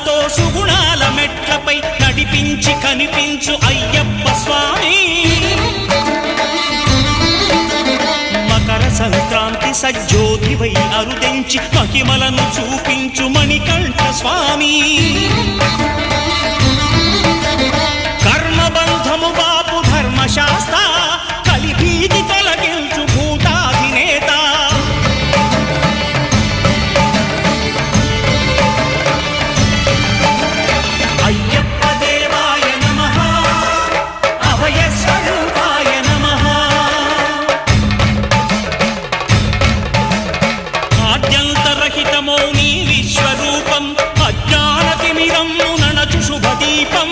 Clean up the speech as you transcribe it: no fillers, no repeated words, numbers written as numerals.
సుఖాలతో సుగుణాల మెట్లపై నడిపించి కనిపించు అయ్యప్ప స్వామి. మకర సంక్రాంతి సజ్జోతివై అరుదెంచి మహిమలను చూపించు మణికంఠ స్వామి. కర్మబంధము బాపు ధర్మశాస్త్ర కలిభీతి తొలగించు భూతాధినేత. అయ్యప్ప దేవాయ నమః, అభయ స్వరూపాయ నమః. ఆద్యంతరహితమో నీ విశ్వరూపం, అజ్ఞానతిమిరం నణచు శుభదీపం.